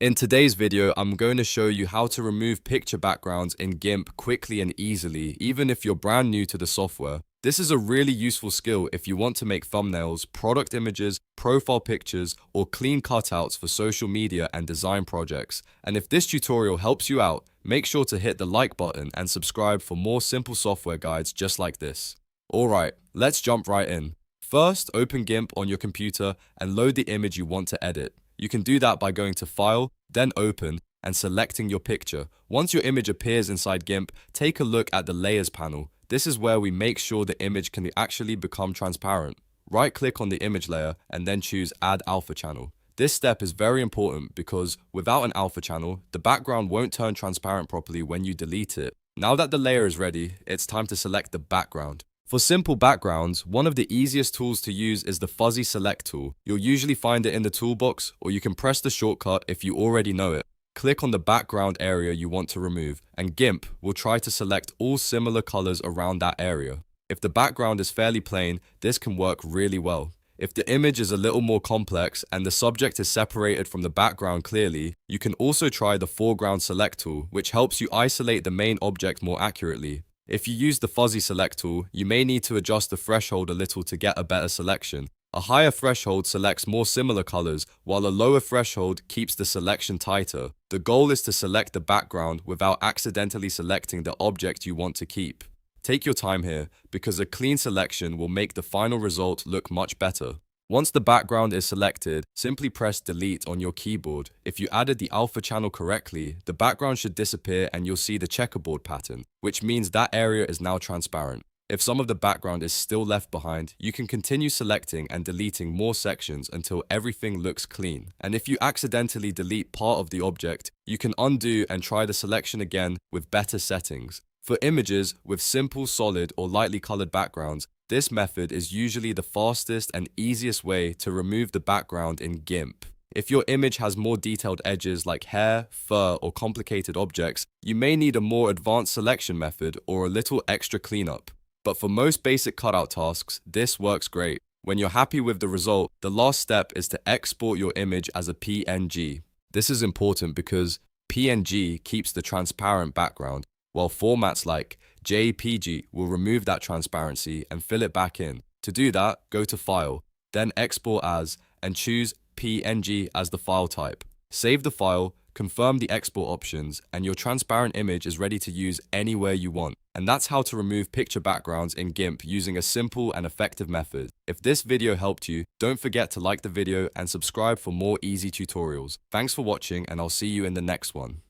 In today's video, I'm going to show you how to remove picture backgrounds in GIMP quickly and easily, even if you're brand new to the software. This is a really useful skill if you want to make thumbnails, product images, profile pictures, or clean cutouts for social media and design projects. And if this tutorial helps you out, make sure to hit the like button and subscribe for more simple software guides just like this. Alright, let's jump right in. First, open GIMP on your computer and load the image you want to edit. You can do that by going to File, then Open, and selecting your picture. Once your image appears inside GIMP, take a look at the Layers panel. This is where we make sure the image can actually become transparent. Right-click on the image layer and then choose Add Alpha Channel. This step is very important because without an alpha channel, the background won't turn transparent properly when you delete it. Now that the layer is ready, it's time to select the background. For simple backgrounds, one of the easiest tools to use is the Fuzzy Select tool. You'll usually find it in the toolbox, or you can press the shortcut if you already know it. Click on the background area you want to remove, and GIMP will try to select all similar colors around that area. If the background is fairly plain, this can work really well. If the image is a little more complex and the subject is separated from the background clearly, you can also try the Foreground Select tool, which helps you isolate the main object more accurately. If you use the Fuzzy Select tool, you may need to adjust the threshold a little to get a better selection. A higher threshold selects more similar colors, while a lower threshold keeps the selection tighter. The goal is to select the background without accidentally selecting the object you want to keep. Take your time here, because a clean selection will make the final result look much better. Once the background is selected, simply press Delete on your keyboard. If you added the alpha channel correctly, the background should disappear and you'll see the checkerboard pattern, which means that area is now transparent. If some of the background is still left behind, you can continue selecting and deleting more sections until everything looks clean. And if you accidentally delete part of the object, you can undo and try the selection again with better settings. For images with simple, solid, or lightly colored backgrounds, this method is usually the fastest and easiest way to remove the background in GIMP. If your image has more detailed edges like hair, fur, or complicated objects, you may need a more advanced selection method or a little extra cleanup. But for most basic cutout tasks, this works great. When you're happy with the result, the last step is to export your image as a PNG. This is important because PNG keeps the transparent background, while formats like JPG will remove that transparency and fill it back in. To do that, go to File, then Export As, and choose PNG as the file type. Save the file, confirm the export options, and your transparent image is ready to use anywhere you want. And that's how to remove picture backgrounds in GIMP using a simple and effective method. If this video helped you, don't forget to like the video and subscribe for more easy tutorials. Thanks for watching, and I'll see you in the next one.